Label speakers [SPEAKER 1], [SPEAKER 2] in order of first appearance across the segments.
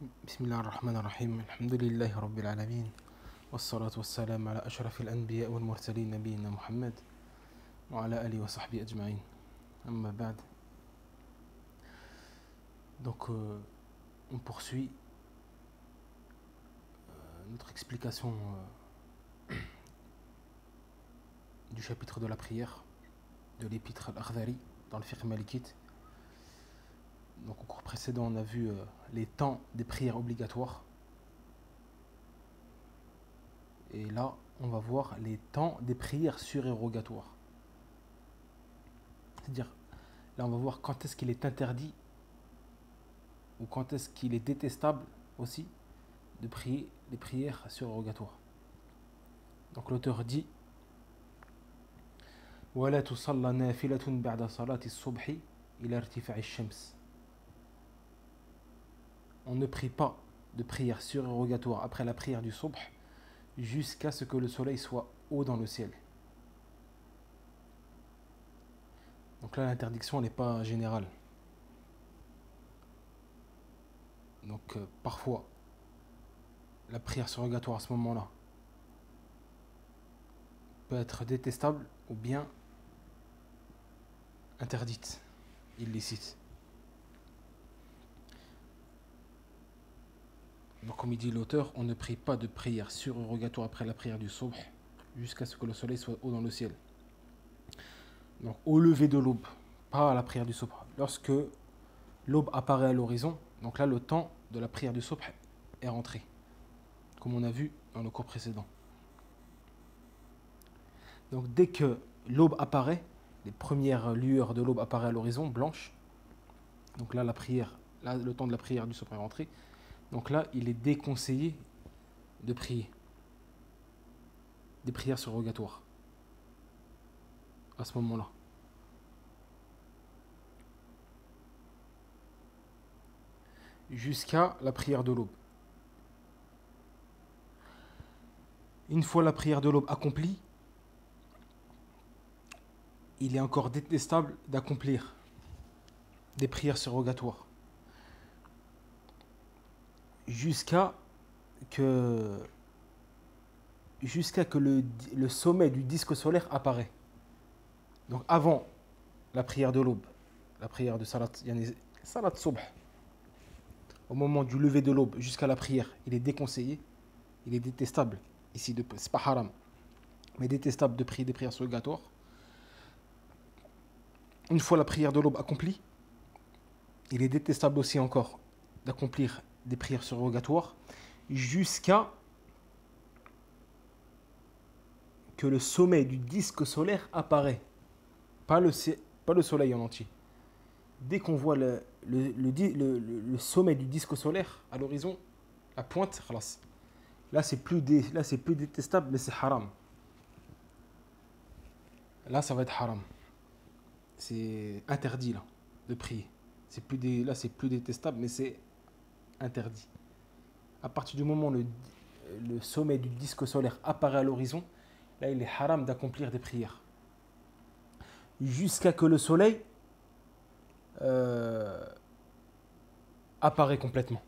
[SPEAKER 1] بسم الله الرحمن الرحيم الحمد لله رب العالمين والصلاة والسلام على أشرف الأنبياء والمرسلين نبينا محمد وعلى آله وصحبه أجمعين أما بعد. Donc on poursuit notre explication du chapitre de la prière de l'épître Al-Akhdari dans le fiqh malikite. Donc au cours précédent on a vu les temps des prières obligatoires, et là on va voir les temps des prières surérogatoires. C'est-à-dire là on va voir quand est-ce qu'il est interdit ou quand est-ce qu'il est détestable aussi de prier les prières surérogatoires. Donc l'auteur dit ولا تصلى نافلة بعد صلاة الصبح إلى ارتفاع الشمس. On ne prie pas de prière surérogatoire après la prière du subh jusqu'à ce que le soleil soit haut dans le ciel. Donc là l'interdiction n'est pas générale. Donc parfois la prière surrogatoire à ce moment-là peut être détestable ou bien interdite, illicite. Donc comme il dit l'auteur, on ne prie pas de prière surrogatoire après la prière du subh jusqu'à ce que le soleil soit haut dans le ciel. Donc au lever de l'aube, pas à la prière du subh. Lorsque l'aube apparaît à l'horizon, donc là le temps de la prière du subh est rentré, comme on a vu dans le cours précédent. Donc dès que l'aube apparaît, les premières lueurs de l'aube apparaissent à l'horizon, blanche, donc là la prière, là le temps de la prière du subh est rentré. Donc là, il est déconseillé de prier des prières surrogatoires à ce moment-là. Jusqu'à la prière de l'aube. Une fois la prière de l'aube accomplie, il est encore détestable d'accomplir des prières surrogatoires jusqu'à que le sommet du disque solaire apparaît. Donc avant la prière de l'aube, la prière de salat subh, au moment du lever de l'aube jusqu'à la prière, il est déconseillé, il est détestable, ici c'est pas haram, mais détestable de prier des prières surrogatoires. Une fois la prière de l'aube accomplie, il est détestable aussi encore d'accomplir des prières surrogatoires jusqu'à que le sommet du disque solaire apparaît, pas le soleil en entier. Dès qu'on voit le sommet du disque solaire à l'horizon, la pointe, là c'est plus détestable, mais c'est haram. Là ça va être haram, c'est interdit là de prier. Là c'est plus détestable, mais c'est interdit. À partir du moment où le sommet du disque solaire apparaît à l'horizon, là il est haram d'accomplir des prières jusqu'à que le soleil apparaît complètement.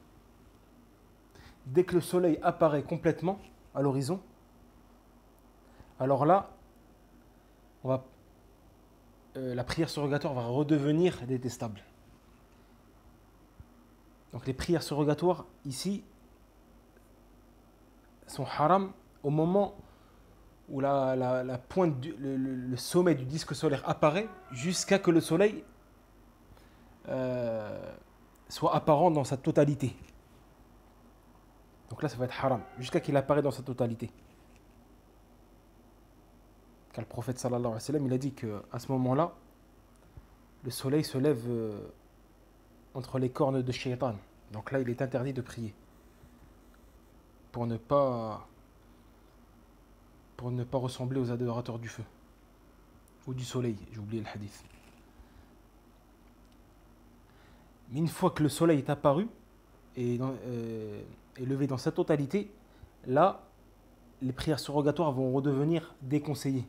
[SPEAKER 1] Dès que le soleil apparaît complètement à l'horizon, alors là la prière surrogatoire va redevenir détestable. Donc les prières surrogatoires ici sont haram au moment où la pointe le sommet du disque solaire apparaît jusqu'à que le soleil soit apparent dans sa totalité. Donc là ça va être haram jusqu'à qu'il apparaît dans sa totalité. Car le prophète sallallahu alayhi wa sallam, il a dit qu'à ce moment-là le soleil se lève entre les cornes de shaitan. Donc là il est interdit de prier pour ne pas ressembler aux adorateurs du feu ou du soleil. J'ai oublié le hadith. Mais une fois que le soleil est apparu et levé dans sa totalité, là les prières surrogatoires vont redevenir déconseillées.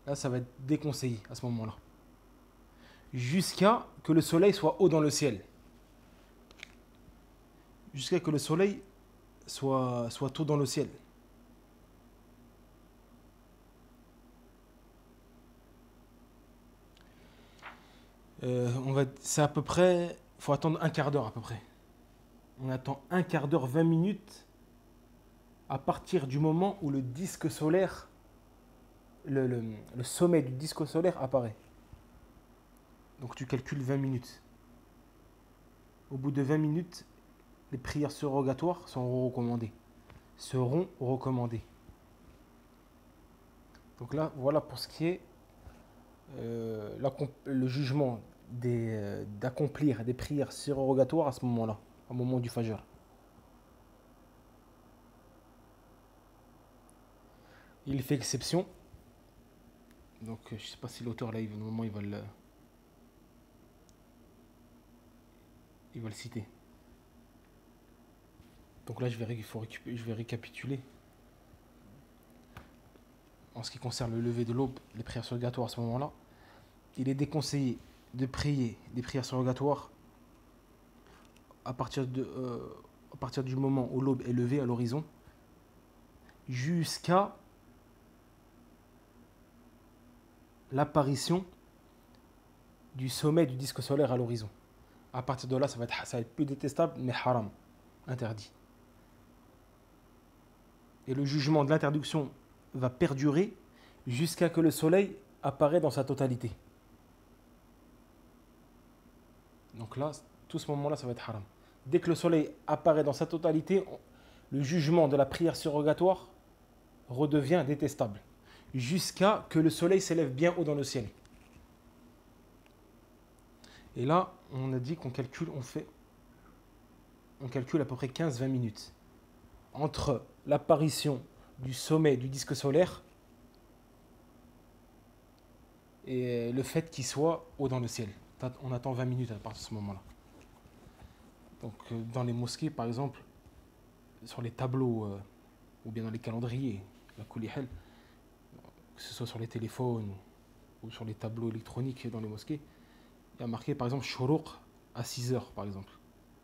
[SPEAKER 1] Là ça va être déconseillé à ce moment-là, jusqu'à que le soleil soit haut dans le ciel. jusqu'à que le soleil soit tôt dans le ciel. C'est à peu près, il faut attendre un quart d'heure à peu près. On attend un quart d'heure, 20 minutes à partir du moment où le disque solaire, le sommet du disque solaire apparaît. Donc tu calcules 20 minutes. Au bout de 20 minutes, les prières surrogatoires seront recommandées. Donc là, voilà pour ce qui est le jugement d'accomplir des prières surrogatoires à ce moment-là, au moment du Fajr. Il fait exception. Donc je ne sais pas si l'auteur là, normalement il va le citer. Donc là je vais récapituler. En ce qui concerne le lever de l'aube, les prières surrogatoires à ce moment-là, il est déconseillé de prier des prières surrogatoires à partir du moment où l'aube est levée à l'horizon jusqu'à l'apparition du sommet du disque solaire à l'horizon. À partir de là, ça va être plus détestable, mais haram, interdit. Et le jugement de l'interdiction va perdurer jusqu'à que le soleil apparaît dans sa totalité. Donc là, tout ce moment-là, ça va être haram. Dès que le soleil apparaît dans sa totalité, le jugement de la prière surrogatoire redevient détestable, jusqu'à que le soleil s'élève bien haut dans le ciel. Et là, on a dit qu'on calcule à peu près 15-20 minutes entre l'apparition du sommet du disque solaire et le fait qu'il soit haut dans le ciel. On attend 20 minutes à partir de ce moment-là. Donc dans les mosquées, par exemple, sur les tableaux ou bien dans les calendriers, la kulihel, que ce soit sur les téléphones ou sur les tableaux électroniques dans les mosquées, il y a marqué par exemple shuruq à 6 heures par exemple.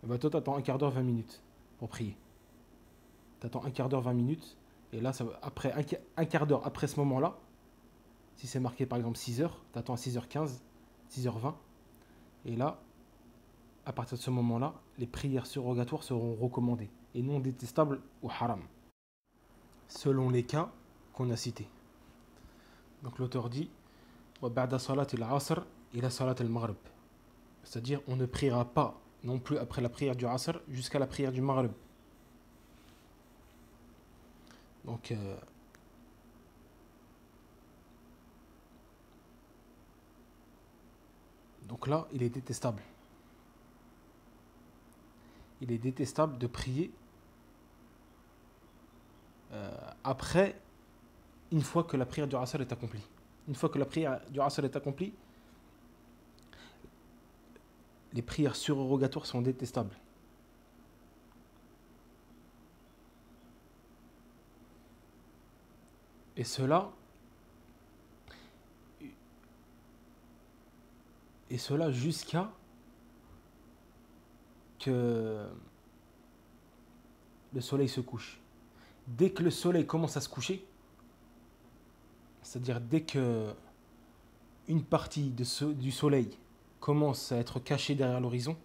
[SPEAKER 1] Et ben toi tu attends un quart d'heure 20 minutes pour prier. Tu attends un quart d'heure 20 minutes et là après un quart d'heure après ce moment-là, si c'est marqué par exemple 6 heures, tu attends à 6h15, 6h20 et là à partir de ce moment-là, les prières surrogatoires seront recommandées et non détestables ou haram selon les cas qu'on a cités. Donc l'auteur dit wa ba'da salat al-'asr ila salat al-maghrib. C'est-à-dire, on ne priera pas non plus après la prière du Asr jusqu'à la prière du Maghrib. Donc là, il est détestable. Il est détestable de prier après, une fois que la prière du Asr est accomplie. Une fois que la prière du Asr est accomplie, les prières surrogatoires sont détestables. Et cela jusqu'à que le soleil se couche. Dès que le soleil commence à se coucher, c'est-à-dire dès que une partie du soleil commence à être cachée derrière l'horizon,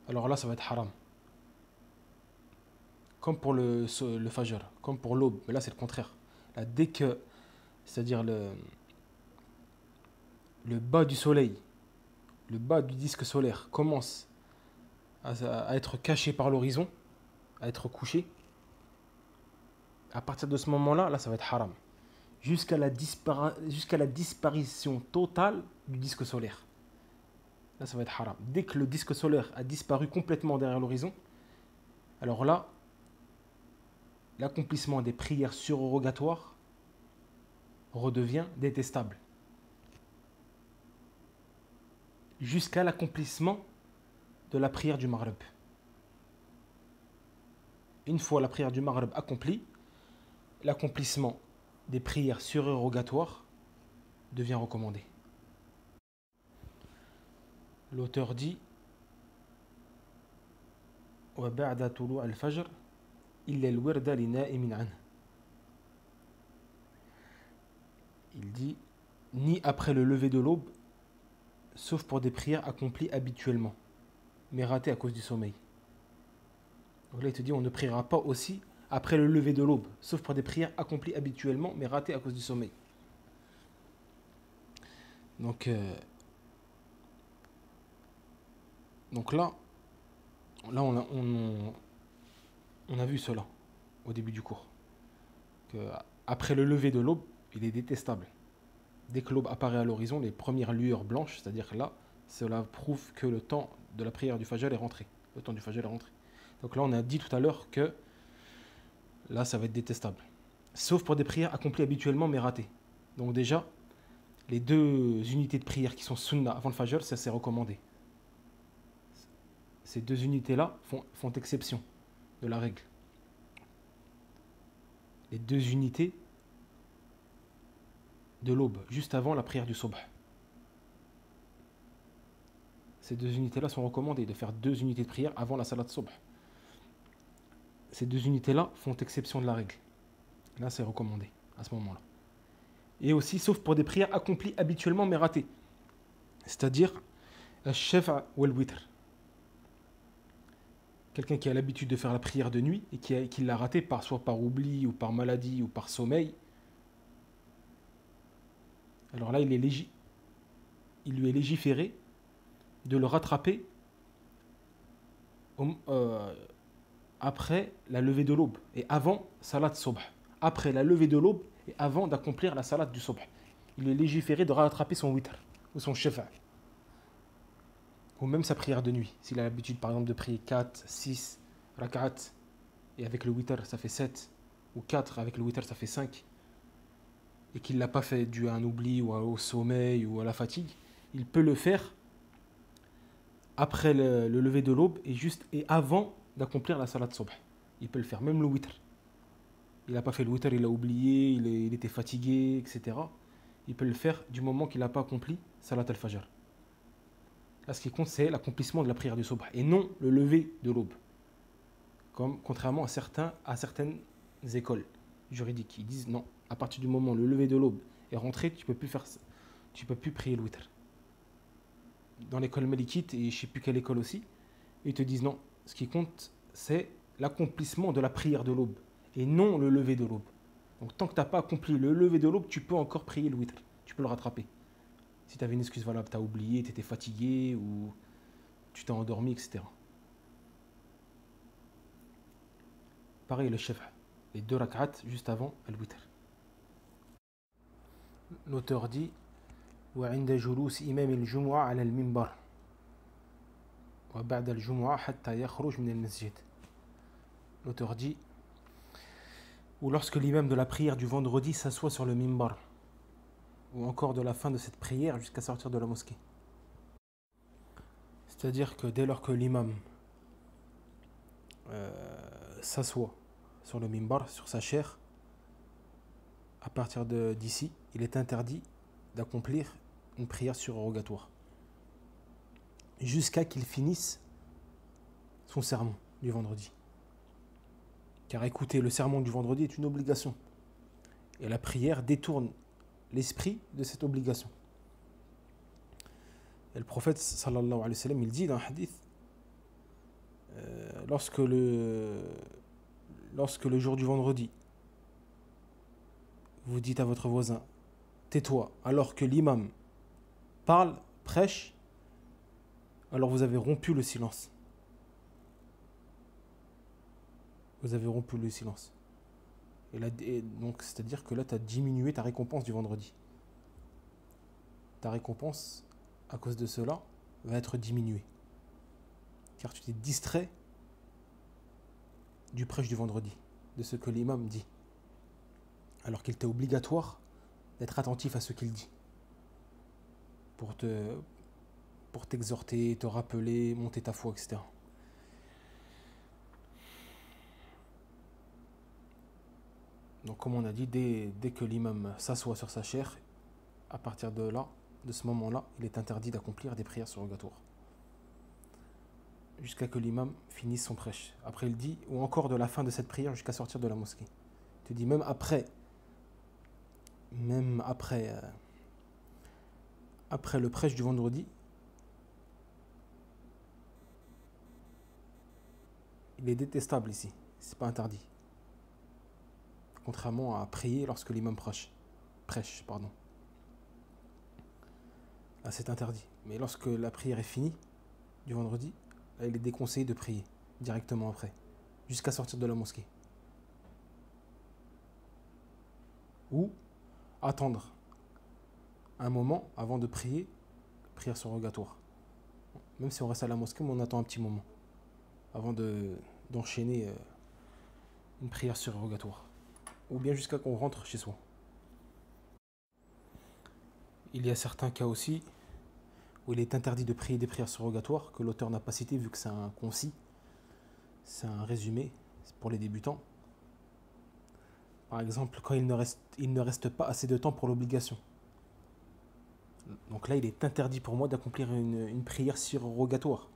[SPEAKER 1] alors là ça va être haram. Comme pour le Fajr, comme pour l'aube, mais là c'est le contraire. Là, dès que, c'est-à-dire le bas du soleil, le bas du disque solaire commence à être caché par l'horizon, à être couché, à partir de ce moment-là, là ça va être haram. Jusqu'à la disparition totale du disque solaire. Là ça va être haram. Dès que le disque solaire a disparu complètement derrière l'horizon, alors là, l'accomplissement des prières surrogatoires redevient détestable. Jusqu'à l'accomplissement de la prière du Maghrib. Une fois la prière du Maghrib accomplie, l'accomplissement des prières surrogatoires devient recommandé. L'auteur dit وبعد طلوع الفجر إلا الورد لنائم عنه. Il dit ni après le lever de l'aube, sauf pour des prières accomplies habituellement, mais ratées à cause du sommeil. Donc là, il te dit on ne priera pas aussi après le lever de l'aube, sauf pour des prières accomplies habituellement, mais ratées à cause du sommeil. Donc là on a vu cela au début du cours. Que après le lever de l'aube, il est détestable. Dès que l'aube apparaît à l'horizon, les premières lueurs blanches, c'est-à-dire que là, cela prouve que le temps de la prière du Fajr est rentré. Le temps du Fajr est rentré. Donc là, on a dit tout à l'heure que là, ça va être détestable. Sauf pour des prières accomplies habituellement mais ratées. Donc déjà, les 2 unités de prière qui sont sunnah avant le Fajr, ça c'est recommandé. Ces 2 unités-là font exception de la règle. Les 2 unités de l'aube, juste avant la prière du Subh. Ces 2 unités-là sont recommandées, de faire 2 unités de prière avant la salat Subh. Ces 2 unités-là font exception de la règle. Là, c'est recommandé, à ce moment-là. Et aussi, sauf pour des prières accomplies habituellement, mais ratées. C'est-à-dire, al-shafa' ou al-witr. Quelqu'un qui a l'habitude de faire la prière de nuit et qui l'a ratée soit par oubli, ou par maladie, ou par sommeil. Alors là, il lui est légiféré de le rattraper après la levée de l'aube et avant salat subh. Après la levée de l'aube et avant d'accomplir la salat du subh. Il lui est légiféré de rattraper son witr ou son shafa'. Ou même sa prière de nuit. S'il a l'habitude par exemple de prier 4, 6 rak'at et avec le witr ça fait 7, ou 4 avec le witr ça fait 5, et qu'il ne l'a pas fait dû à un oubli ou au sommeil ou à la fatigue, il peut le faire après le lever de l'aube et avant d'accomplir la salat subh. Il peut le faire, même le witr. Il n'a pas fait le witr, il a oublié, il était fatigué, etc. Il peut le faire du moment qu'il n'a pas accompli salat al-fajr. Là, ce qui compte, c'est l'accomplissement de la prière du subh et non le lever de l'aube. Contrairement à certaines écoles juridiques qui disent non, à partir du moment où le lever de l'aube est rentré, tu peux plus prier le witr. Dans l'école malikite et je ne sais plus quelle école aussi, ils te disent non, ce qui compte, c'est l'accomplissement de la prière de l'aube et non le lever de l'aube. Donc tant que tu n'as pas accompli le lever de l'aube, tu peux encore prier le witr, tu peux le rattraper. Si tu avais une excuse valable, tu as oublié, tu étais fatigué ou tu t'es endormi, etc. Pareil le shafa', les 2 rak'at juste avant le witr. L'auteur dit وعند جلوس إمام الجمعة على المنبر وبعد الجمعة حتى يخرج من المسجد. L'auteur dit ou lorsque l'imam de la prière du vendredi s'assoit sur le minbar, ou encore de la fin de cette prière jusqu'à sortir de la mosquée. C'est-à-dire que dès lors que l'imam s'assoit sur le minbar, sur sa chaire, à partir d'ici, il est interdit d'accomplir une prière surrogatoire jusqu'à qu'il finisse son sermon du vendredi. Car écouter le sermon du vendredi est une obligation. Et la prière détourne l'esprit de cette obligation. Et le prophète sallallahu alayhi wa sallam, il dit dans un hadith, lorsque le jour du vendredi, vous dites à votre voisin, tais-toi, alors que l'imam parle, prêche, alors vous avez rompu le silence. Vous avez rompu le silence. Et donc, c'est-à-dire que là, tu as diminué ta récompense du vendredi. Ta récompense, à cause de cela, va être diminuée. Car tu t'es distrait du prêche du vendredi, de ce que l'imam dit. Alors qu'il t'est obligatoire d'être attentif à ce qu'il dit. Pour t'exhorter, te rappeler, monter ta foi, etc. Donc comme on a dit, dès que l'imam s'assoit sur sa chaire, à partir de ce moment-là, il est interdit d'accomplir des prières surrogatoires. jusqu'à que l'imam finisse son prêche. Après, il dit, ou encore de la fin de cette prière jusqu'à sortir de la mosquée. Il te dit, même après le prêche du vendredi, il est détestable ici. C'est pas interdit. Contrairement à prier lorsque l'imam prêche. Là, c'est interdit. Mais lorsque la prière est finie, du vendredi, là, il est déconseillé de prier directement après, jusqu'à sortir de la mosquée. Ou attendre un moment avant de prier, prière surrogatoire. Même si on reste à la mosquée, mais on attend un petit moment avant d'enchaîner une prière surrogatoire. Ou bien jusqu'à qu'on rentre chez soi. Il y a certains cas aussi où il est interdit de prier des prières surrogatoires que l'auteur n'a pas cité vu que c'est un concis, c'est un résumé, c'est pour les débutants. Par exemple, quand il ne reste pas assez de temps pour l'obligation. Donc là, il est interdit pour moi d'accomplir une prière surrogatoire.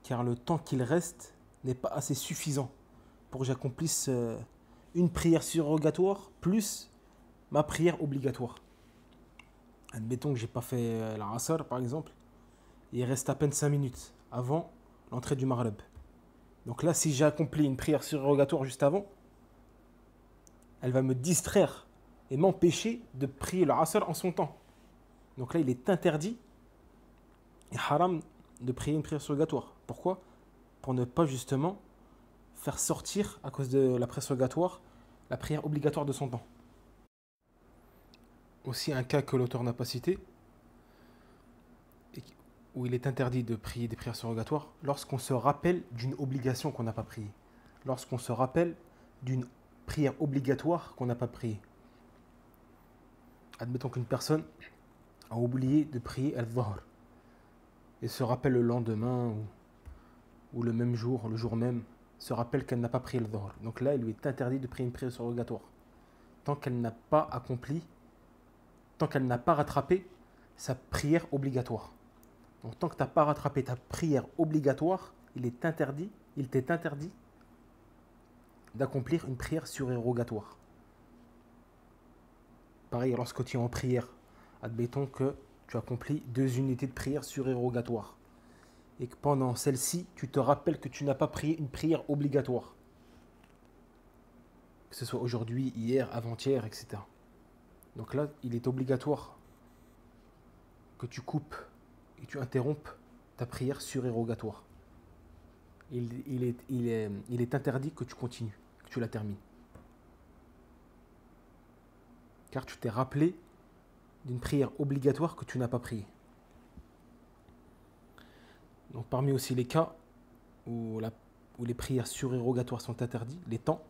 [SPEAKER 1] Car le temps qu'il reste n'est pas assez suffisant pour que j'accomplisse une prière surrogatoire plus ma prière obligatoire. Admettons que j'ai pas fait la Asr par exemple, et il reste à peine 5 minutes avant l'entrée du Maghreb. Donc là, si j'ai accompli une prière surrogatoire juste avant, elle va me distraire et m'empêcher de prier le Asr en son temps. Donc là, il est interdit et haram de prier une prière surrogatoire. Pourquoi? Pour ne pas justement faire sortir, à cause de la prière surrogatoire, la prière obligatoire de son temps. Aussi un cas que l'auteur n'a pas cité, où il est interdit de prier des prières surrogatoires lorsqu'on se rappelle d'une obligation qu'on n'a pas priée. Lorsqu'on se rappelle d'une prière obligatoire qu'on n'a pas priée. Admettons qu'une personne a oublié de prier al-Dhahr et se rappelle le lendemain ou le même jour, le jour même, se rappelle qu'elle n'a pas prié al-Dhahr. Donc là, il lui est interdit de prier une prière surrogatoire tant qu'elle n'a pas accompli, tant qu'elle n'a pas rattrapé sa prière obligatoire. Donc tant que tu n'as pas rattrapé ta prière obligatoire, il t'est interdit d'accomplir une prière surérogatoire. Pareil, lorsque tu es en prière, admettons que tu accomplis 2 unités de prière surérogatoire et que pendant celle-ci, tu te rappelles que tu n'as pas prié une prière obligatoire. Que ce soit aujourd'hui, hier, avant-hier, etc. Donc là, il est obligatoire que tu coupes et tu interrompes ta prière surérogatoire. Il est interdit que tu continues, que tu la termines. Car tu t'es rappelé d'une prière obligatoire que tu n'as pas priée. Donc parmi aussi les cas où les prières surérogatoires sont interdites, les temps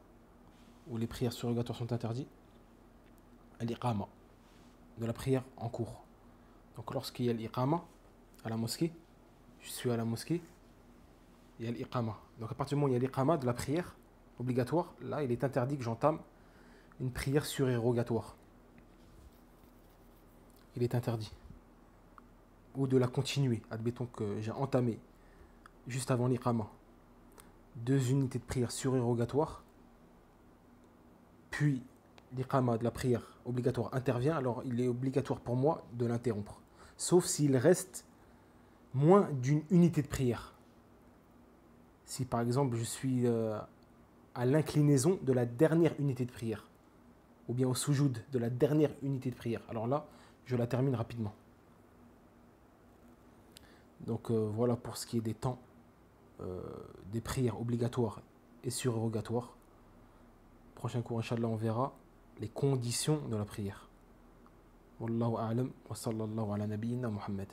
[SPEAKER 1] où les prières surérogatoires sont interdites, l'iqama, de la prière en cours. Donc lorsqu'il y a l'iqama à la mosquée, je suis à la mosquée, il y a l'iqama. Donc à partir du moment où il y a l'iqama de la prière obligatoire, là il est interdit que j'entame une prière surérogatoire. Il est interdit. Ou de la continuer. Admettons que j'ai entamé, juste avant l'iqama, 2 unités de prière surérogatoire, puis l'iqama de la prière obligatoire intervient, alors il est obligatoire pour moi de l'interrompre. Sauf s'il reste moins d'une unité de prière. Si par exemple je suis à l'inclinaison de la dernière unité de prière, ou bien au soujoud de la dernière unité de prière, alors là, je la termine rapidement. Donc voilà pour ce qui est des temps des prières obligatoires et surérogatoires. Prochain cours, Inch'Allah, on verra les conditions de la prière. Wallahu a'lam wa sallallahu ala nabiyyina Muhammad.